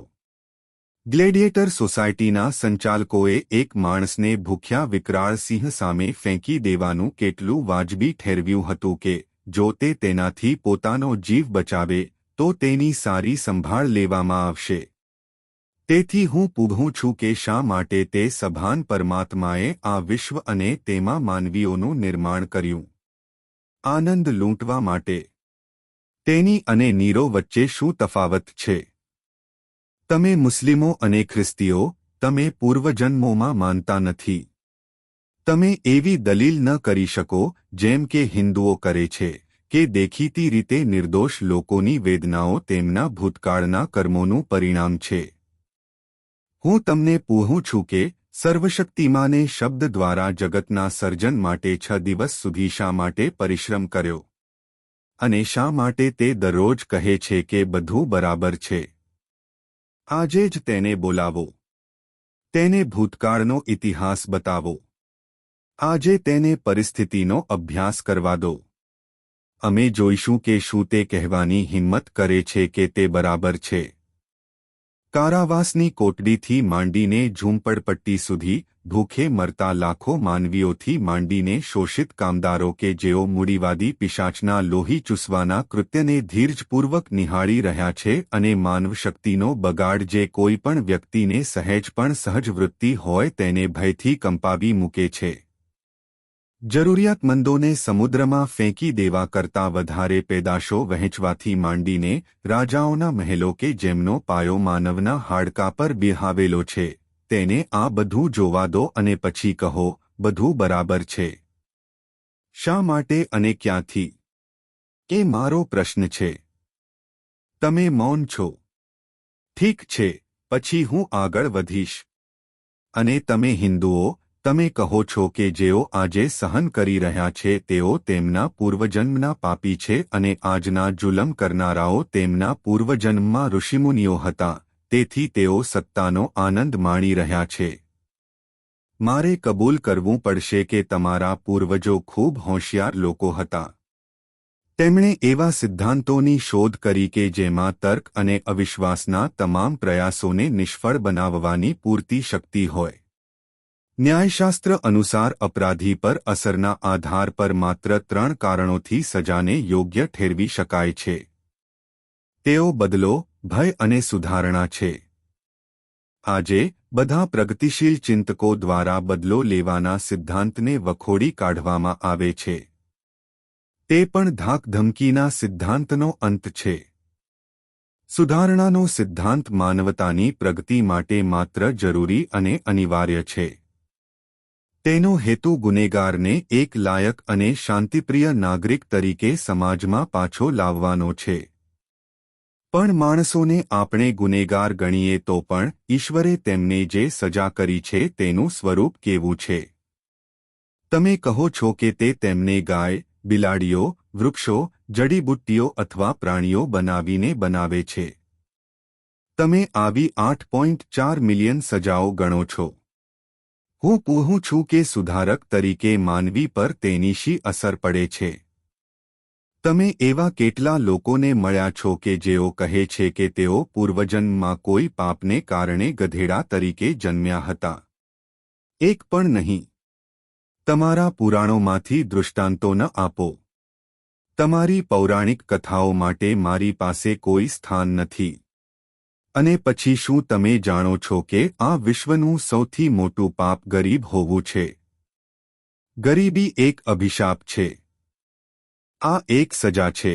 ગ્લેડિયેટર સોસાયટીના સંચાલકોએ એક માણસને ભૂખ્યા વિકરાળ સિંહ સામે ફેંકી દેવાનું કેટલું વાજબી ઠેરવ્યું હતું કે જો તે તેનાથી પોતાનો જીવ બચાવે તો તેની સારી સંભાળ લેવામાં આવશે. તેથી હું પૂછું છું કે શા માટે તે સભાન પરમાત્માએ આ વિશ્વ અને તેમાં માનવીઓનું નિર્માણ કર્યું? આનંદ લૂંટવા માટે? તેની અને નીરો વચ્ચે શું તફાવત છે? તમે મુસ્લિમો અને ખ્રિસ્તીઓ, તમે પૂર્વજન્મોમાં માનતા નથી. તમે એવી દલીલ ન કરી શકો જેમ કે હિન્દુઓ કરે છે કે દેખીતી રીતે નિર્દોષ લોકોની વેદનાઓ તેમના ભૂતકાળના કર્મોનું પરિણામ છે. હું તમને પૂછું છું કે સર્વશક્તિમાને શબ્દ દ્વારા જગતના સર્જન માટે 6 દિવસ સુધી શા માટે પરિશ્રમ કર્યો? અને શા માટે તે દરરોજ કહે છે કે બધું બરાબર છે? આજે જ તેને બોલાવો. તેને ભૂતકાળનો ઇતિહાસ બતાવો. આજે તેને પરિસ્થિતિનો અભ્યાસ કરવા દો. અમે જોઈશું કે શું તે કહેવાની હિંમત કરે છે કે તે બરાબર છે. કારાવાસની કોટડીથી માંડીને ઝૂંપડપટ્ટી સુધી, ભૂખે મરતા લાખો માનવીઓથી માંડીને શોષિત કામદારો કે જેઓ મૂડીવાદી પિશાચના લોહી ચૂસવાના કૃત્યને ધીરજપૂર્વક નિહાળી રહ્યા છે અને માનવશક્તિનો બગાડ જે કોઈ પણ વ્યક્તિને સહેજ પણ સહજ વૃત્તિ હોય તેને ભયથી કંપાવી મૂકે છે. જરૂરિયાતમંદોને સમુદ્રમાં ફેંકી દેવા કરતાં વધારે પેદાશો વહેંચવાથી માંડીને રાજાઓના મહેલો કે જેમનો પાયો માનવના હાડકા પર બિહાવેલો છે, તેને આ બધું જોવા દો અને પછી કહો, બધું બરાબર છે. શા માટે અને ક્યાંથી? એ મારો પ્રશ્ન છે. તમે મૌન છો. ઠીક છે, પછી હું આગળ વધીશ. અને તમે હિન્દુઓ, તમે કહો છો કે જેઓ આજે સહન કરી રહ્યા છે તેઓ તેમના પૂર્વજન્મના પાપી છે અને આજના જુલમ કરનારાઓ તેમના પૂર્વજન્મમાં ઋષિમુનિઓ હતા, તેથી તેઓ સત્તાનો આનંદ માણી રહ્યા છે. મારે કબૂલ કરવું પડશે કે તમારા પૂર્વજો ખૂબ હોશિયાર લોકો હતા. તેમણે એવા સિદ્ધાંતોની શોધ કરી કે જેમાં તર્ક અને અવિશ્વાસના તમામ પ્રયાસોને નિષ્ફળ બનાવવાની પૂરતી શક્તિ હોય. ન્યાયશાસ્ત્ર અનુસાર અપરાધી પર અસરના આધાર પર માત્ર 3 કારણોથી સજાને યોગ્ય ઠેરવી શકાય છે. તેઓ બદલો, ભય અને સુધારણા છે. આજે બધા પ્રગતિશીલ ચિંતકો દ્વારા બદલો લેવાના સિદ્ધાંતને વખોડી કાઢવામાં આવે છે. તે પણ ધાકધમકીના સિદ્ધાંતનો અંત છે. સુધારણાનો સિદ્ધાંત માનવતાની પ્રગતિ માટે માત્ર જરૂરી અને અનિવાર્ય છે. તેનો હેતુ ગુનેગારને એક લાયક અને શાંતિપ્રિય નાગરિક તરીકે સમાજમાં પાછો લાવવાનો છે. પણ માણસોને આપણે ગુનેગાર ગણીએ તો પણ ઈશ્વરે તેમને જે સજા કરી છે તેનું સ્વરૂપ કેવું છે? તમે કહો છો કે તે તેમને ગાય, બિલાડીઓ, વૃક્ષો, જડીબુટ્ટીઓ અથવા પ્રાણીઓ બનાવીને બનાવે છે. તમે આવી 8.4 મિલિયન સજાઓ ગણો છો. હું પૂછું છું કે સુધારક તરીકે માનવી પર તેની શી અસર પડે છે? તમે એવા કેટલા લોકોને મળ્યા છો કે જેઓ કહે છે કે તેઓ પૂર્વજન્મમાં કોઈ પાપને કારણે ગધેડા તરીકે જન્મ્યા હતા? એક પણ નહીં. તમારા પુરાણોમાંથી દૃષ્ટાંતો ન આપો. તમારી પૌરાણિક કથાઓ માટે મારી પાસે કોઈ સ્થાન નથી. અને પછી શું તમે જાણો છો કે આ વિશ્વનું સૌથી મોટું પાપ ગરીબ હોવું છે? ગરીબી એક અભિશાપ છે. આ એક સજા છે.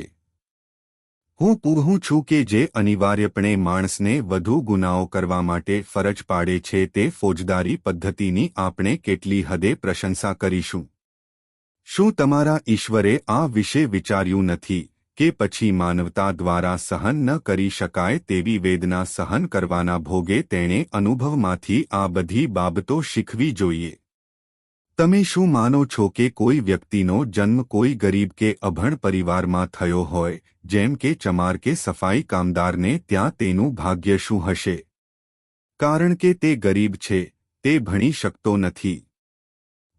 હું પૂછું છું કે જે અનિવાર્યપણે માણસને વધુ ગુનાઓ કરવા માટે ફરજ પાડે છે તે ફોજદારી પદ્ધતિની આપણે કેટલી હદે પ્રશંસા કરીશું? શું તમારા ઈશ્વરે આ વિશે વિચાર્યું નથી કે પછી માનવતા દ્વારા સહન ન કરી શકાય તેવી વેદના સહન કરવાના ભોગે તેણે અનુભવમાંથી આ બધી બાબતો શીખવી જોઈએ. તમે શું માનો છો કે કોઈ વ્યક્તિનો જન્મ કોઈ ગરીબ કે અભણ પરિવારમાં થયો હોય, જેમ કે ચમાર કે સફાઈ કામદારને, ત્યાં તેનું ભાગ્ય શું હશે? કારણ કે તે ગરીબ છે, તે ભણી શકતો નથી.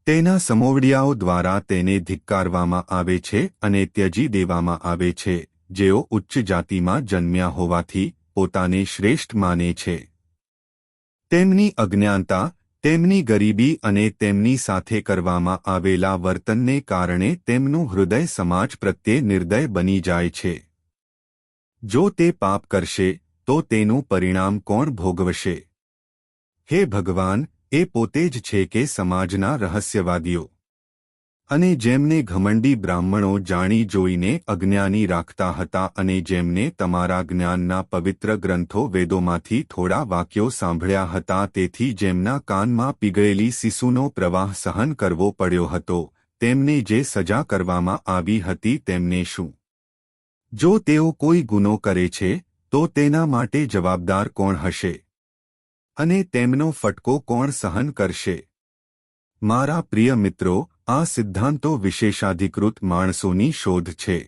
તેના સમોવડિયાઓ દ્વારા તેને ધિક્કારવામાં આવે છે અને ત્યજી દેવામાં આવે છે, જેઓ ઉચ્ચ જાતિમાં જન્મ્યા હોવાથી પોતાને શ્રેષ્ઠ માને છે. તેમની અજ્ઞાનતા, તેમની ગરીબી અને તેમની સાથે કરવામાં આવેલા વર્તનને કારણે તેમનું હૃદય સમાજ પ્રત્યે નિર્દય બની જાય છે. જો તે પાપ કરશે તો તેનું પરિણામ કોણ ભોગવશે? હે ભગવાન, એ પોતે જ છે કે સમાજના રહસ્યવાદીઓ અને જેમને ઘમંડી બ્રાહ્મણો જાણી જોઈને અજ્ઞાની રાખતા હતા અને જેમને તમારા જ્ઞાનના પવિત્ર ગ્રંથો વેદોમાંથી થોડા વાક્યો સાંભળ્યા હતા, તેથી જેમના કાનમાં પીગળેલી શિશુનો પ્રવાહ સહન કરવો પડ્યો હતો, તેમને જે સજા કરવામાં આવી હતી તેમને શું? જો તેઓ કોઈ ગુનો કરે છે તો તેના માટે જવાબદાર કોણ હશે અને તેમનો ફટકો કોણ સહન કરશે? મારા પ્રિય મિત્રો, આ સિદ્ધાંતો વિશેષાધિકૃત માણસોની શોધ છે.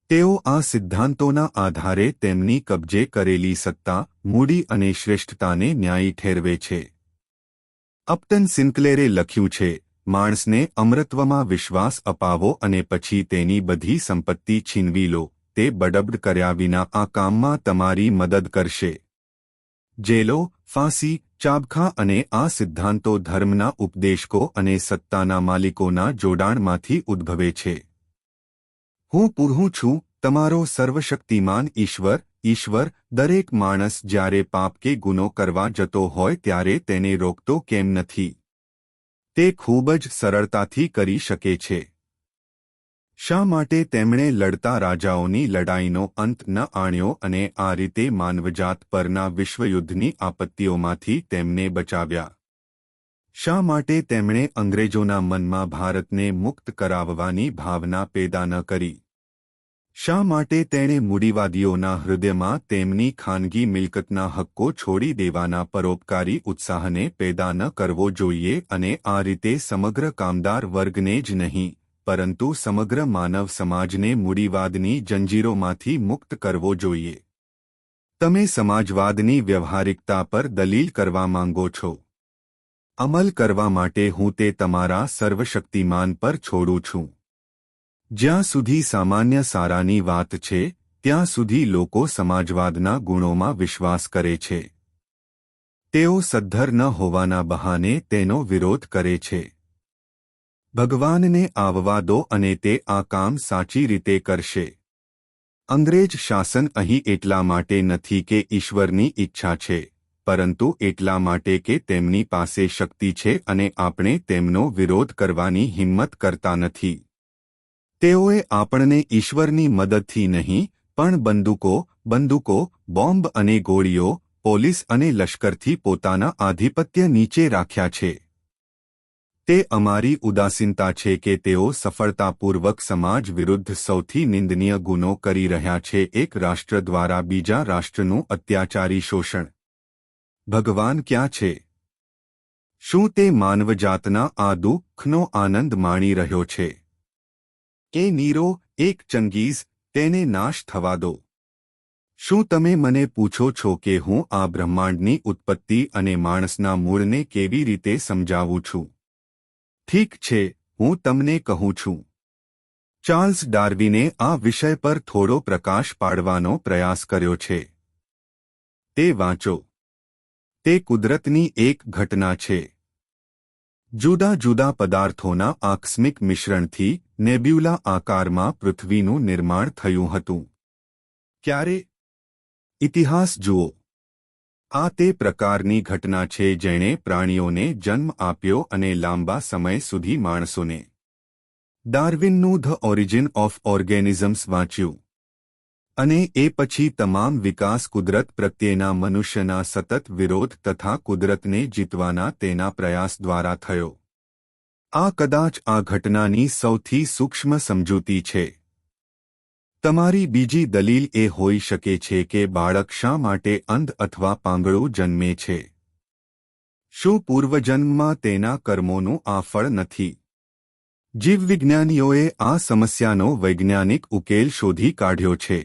તેઓ આ સિદ્ધાંતોના આધારે તેમની કબજે કરેલી સત્તા, મૂડી અને શ્રેષ્ઠતાને ન્યાયી ઠેરવે છે. અપ્ટન સિન્કલેરે લખ્યું છે, માણસને અમરત્વમાં વિશ્વાસ અપાવો અને પછી તેની બધી સંપત્તિ છીનવી લો, તે બડબડ કર્યા વિના આ કામમાં તમારી મદદ કરશે. જેલો, ફાંસી, ચાબખા અને આ સિદ્ધાંતો ધર્મના ઉપદેશકો અને સત્તાના માલિકોના જોડાણમાંથી ઉદ્ભવે છે. હું પૂરું છું, તમારો સર્વશક્તિમાન ઈશ્વર. ઈશ્વર, દરેક માણસ જ્યારે પાપ કે ગુનો કરવા જતો હોય ત્યારે તેને રોકતો કેમ નથી? તે ખૂબ જ સરળતાથી કરી શકે છે. શા માટે તેમણે લડતા રાજાઓની લડાઈનો અંત ન આણ્યો અને આ રીતે માનવજાત પરના વિશ્વયુદ્ધની આપત્તિઓમાંથી તેમને બચાવ્યા? શા માટે તેમણે અંગ્રેજોના મનમાં ભારતને મુક્ત કરાવવાની ભાવના પેદા ન કરી? શા માટે તેણે મૂડીવાદીઓના હૃદયમાં તેમની ખાનગી મિલકતના હક્કો છોડી દેવાના પરોપકારી ઉત્સાહને પેદા ન કરવો જોઈએ અને આ રીતે સમગ્ર કામદાર વર્ગને જ નહીં પરંતુ સમગ્ર માનવ સમાજને મૂડીવાદની જંજીરોમાંથી મુક્ત કરવો જોઈએ? તમે સમાજવાદની વ્યવહારિકતા પર દલીલ કરવા માંગો છો. અમલ કરવા માટે હું તે તમારા સર્વશક્તિમાન પર છોડું છું. જ્યાં સુધી સામાન્ય સારાની વાત છે, ત્યાં સુધી લોકો સમાજવાદના ગુણોમાં વિશ્વાસ કરે છે. તેઓ સદ્ધર ન હોવાના બહાને તેનો વિરોધ કરે છે. ભગવાનને આવવા દો અને તે આ કામ સાચી રીતે કરશે. અંગ્રેજ શાસન અહીં એટલા માટે નથી કે ઈશ્વરની ઈચ્છા છે, પરંતુ એટલા માટે કે તેમની પાસે શક્તિ છે અને આપણે તેમનો વિરોધ કરવાની હિંમત કરતા નથી. તેઓએ આપણને ઈશ્વરની મદદથી નહીં પણ બંદૂકો, બોમ્બ અને ગોળીઓ, પોલીસ અને લશ્કરથી પોતાના આધિપત્ય નીચે રાખ્યા છે. તે અમારી ઉદાસીનતા છે કે તેઓ સફળતાપૂર્વક સમાજ વિરુદ્ધ સૌથી નિંદનીય ગુનો કરી રહ્યા છે, એક રાષ્ટ્ર દ્વારા બીજા રાષ્ટ્રનું અત્યાચારી શોષણ. ભગવાન ક્યાં છે? શું તે માનવજાતના આ દુઃખનો આનંદ માણી રહ્યો છે? એ નીરો, એક ચંગીઝ, તેને નાશ થવા દો. શું તમે મને પૂછો છો કે હું આ બ્રહ્માંડની ઉત્પત્તિ અને માણસના મૂળને કેવી રીતે સમજાવું છું? ઠીક છે, હું તમને કહું છું. ચાર્લ્સ ડાર્વિને આ વિષય પર થોડો પ્રકાશ પાડવાનો પ્રયાસ કર્યો છે. તે વાંચો. તે કુદરતની એક ઘટના છે. જુદા જુદા પદાર્થોના આકસ્મિક મિશ્રણથી નેબ્યુલા આકારમાં પૃથ્વીનું નિર્માણ થયું હતું. ક્યારે? ઇતિહાસ જુઓ. આ તે પ્રકારની ઘટના છે જેણે પ્રાણીઓને જન્મ આપ્યો અને લાંબા સમય સુધી માણસોને. ડાર્વિનનું ધ ઓરિજિન ઓફ ઓર્ગેનિઝમ્સ વાંચ્યું. અને એ પછી તમામ વિકાસ કુદરત પ્રત્યેના મનુષ્યના સતત વિરોધ તથા કુદરતને જીતવાના તેના પ્રયાસ દ્વારા થયો. આ કદાચ આ ઘટનાની સૌથી સૂક્ષ્મ સમજૂતી છે. તમારી બીજી દલીલ એ હોઈ શકે છે કે બાળક શા માટે અંધ અથવા પાંગળું જન્મે છે. શું પૂર્વજન્મમાં તેના કર્મોનું આ ફળ નથી? જીવવિજ્ઞાનીઓએ આ સમસ્યાનો વૈજ્ઞાનિક ઉકેલ શોધી કાઢ્યો છે.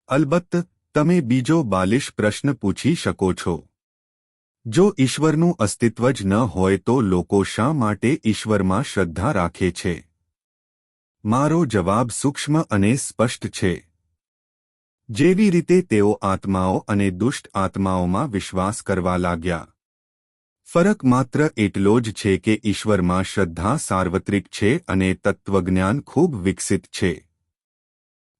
અલબત્ત, તમે બીજો બાલિશ પ્રશ્ન પૂછી શકો છો. જો ઈશ્વરનું અસ્તિત્વ જ ન હોય તો લોકો શા માટે ઈશ્વરમાં શ્રદ્ધા રાખે છે? મારો જવાબ સૂક્ષ્મ અને સ્પષ્ટ છે. જેવી રીતે તેઓ આત્માઓ અને દુષ્ટ આત્માઓમાં વિશ્વાસ કરવા લાગ્યા. ફરક માત્ર એટલો જ છે કે ઈશ્વરમાં શ્રદ્ધા સાર્વત્રિક છે અને તત્વજ્ઞાન ખૂબ વિકસિત છે.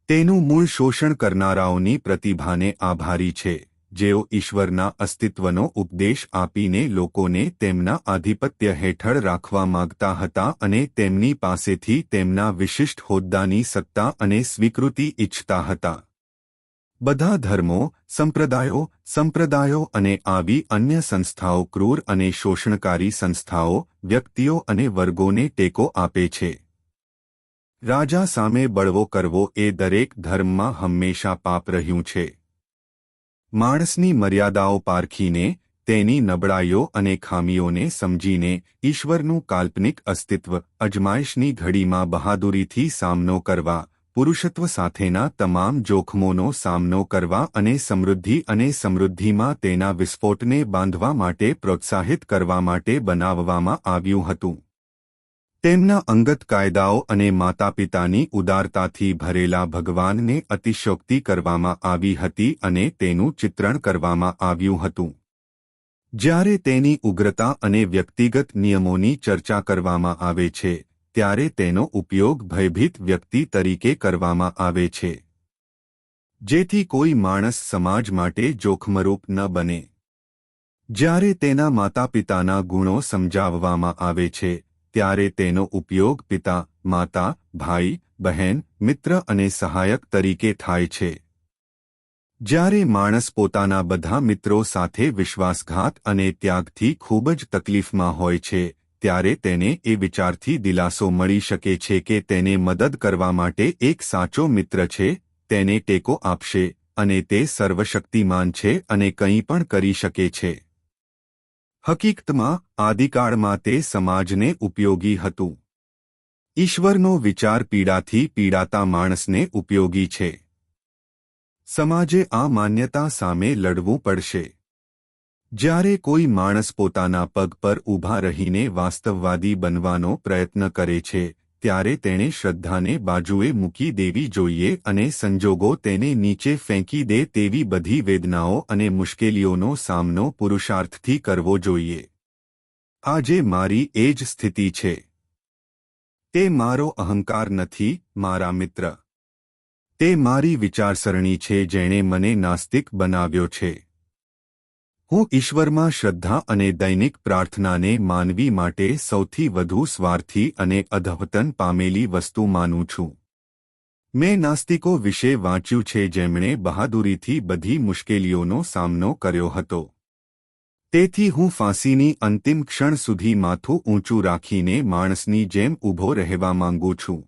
તેનું મૂળ શોષણ કરનારાઓની પ્રતિભાને આભારી છે, જેઓ ઈશ્વરના અસ્તિત્વનો ઉપદેશ આપીને લોકોને તેમના આધિપત્ય હેઠળ રાખવા માંગતા હતા અને તેમની પાસેથી તેમના વિશિષ્ટ હોદ્દાની સત્તા અને સ્વીકૃતિ ઇચ્છતા હતા. બધા ધર્મો, સંપ્રદાયો અને આવી અન્ય સંસ્થાઓ ક્રૂર અને શોષણકારી સંસ્થાઓ, વ્યક્તિઓ અને વર્ગોને ટેકો આપે છે. રાજા સામે બળવો કરવો એ દરેક ધર્મમાં હંમેશા પાપ રહ્યું છે. માણસની મર્યાદાઓ પારખીને, તેની નબળાઈઓ અને ખામીઓને સમજીને ઈશ્વરનું કાલ્પનિક અસ્તિત્વ અજમાયશની ઘડીમાં બહાદુરીથી સામનો કરવા, પુરુષત્વ સાથેના તમામ જોખમોનો સામનો કરવા અને સમૃદ્ધિમાં તેના વિસ્ફોટને બાંધવા માટે પ્રોત્સાહિત કરવા માટે બનાવવામાં આવ્યું હતું. તેમના અંગત કાયદાઓ અને માતાપિતાની ઉદારતાથી ભરેલા ભગવાનને અતિશયોક્તિ કરવામાં આવી હતી અને તેનું ચિત્રણ કરવામાં આવ્યું હતું. જ્યારે તેની ઉગ્રતા અને વ્યક્તિગત નિયમોની ચર્ચા કરવામાં આવે છે, ત્યારે તેનો ઉપયોગ ભયભીત વ્યક્તિ તરીકે કરવામાં આવે છે, જેથી કોઈ માણસ સમાજ માટે જોખમરૂપ ન બને. જ્યારે તેના માતાપિતાના ગુણો સમજાવવામાં આવે છે, ત્યારે તેનો ઉપયોગ પિતા, માતા, ભાઈ, બહેન, મિત્ર અને સહાયક તરીકે થાય છે. જ્યારે માણસ પોતાના બધા મિત્રો સાથે વિશ્વાસઘાત અને ત્યાગથી ખૂબ જ તકલીફમાં હોય છે, ત્યારે તેને એ વિચારથી દિલાસો મળી શકે છે કે તેને મદદ કરવા માટે એક સાચો મિત્ર છે, તેને ટેકો આપશે અને તે સર્વશક્તિમાન છે અને કંઈ પણ કરી શકે છે. હકીકતમાં, આદિકાળમાં તે સમાજને ઉપયોગી હતું. ઈશ્વરનો વિચાર પીડાથી પીડાતા માણસને ઉપયોગી છે. સમાજે આ માન્યતા સામે લડવું પડશે. જ્યારે કોઈ માણસ પોતાના પગ પર ઊભા રહીને વાસ્તવવાદી બનવાનો પ્રયત્ન કરે છે, ત્યારે તેણે શ્રદ્ધાને બાજુએ મૂકી દેવી જોઈએ અને સંજોગો તેને નીચે ફેંકી દે તેવી બધી વેદનાઓ અને મુશ્કેલીઓનો સામનો પુરુષાર્થથી કરવો જોઈએ. આજે મારી એ જ સ્થિતિ છે. તે મારો અહંકાર નથી, મારા મિત્ર. તે મારી વિચારસરણી છે જેણે મને નાસ્તિક બનાવ્યો છે. હું ઈશ્વરમાં શ્રદ્ધા અને દૈનિક પ્રાર્થનાને માનવી માટે સૌથી વધુ સ્વાર્થી અને અધઃપતન પામેલી વસ્તુ માનું છું. મેં નાસ્તિકો વિશે વાંચ્યું છે જેમણે બહાદુરીથી બધી મુશ્કેલીઓનો સામનો કર્યો હતો. તેથી હું ફાંસીની અંતિમ ક્ષણ સુધી માથું ઊંચું રાખીને માણસની જેમ ઊભો રહેવા માંગુ છું.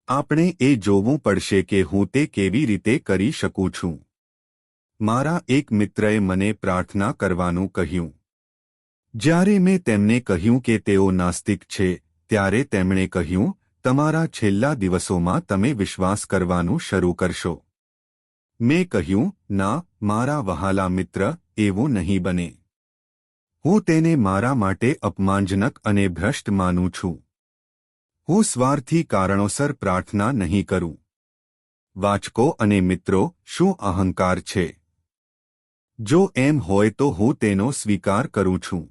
આપણે એ જોવું પડશે કે હું તે કેવી રીતે કરી શકું છું. મારા એક મિત્રએ મને પ્રાર્થના કરવાનું કહ્યું. જ્યારે મેં તેમને કહ્યું કે તેઓ નાસ્તિક છે, ત્યારે તેમણે કહ્યું, તમારા છેલ્લા દિવસોમાં તમે વિશ્વાસ કરવાનું શરૂ કરશો. મેં કહ્યું, ના, મારા વહાલા મિત્ર, એવું નહીં બને. હું તેને મારા માટે અપમાનજનક અને ભ્રષ્ટ માનું છું. હું સ્વાર્થી કારણોસર પ્રાર્થના નહીં કરું. વાચકો અને મિત્રો, શું અહંકાર છે? જો એમ હોય તો હું તેનો સ્વીકાર કરું છું.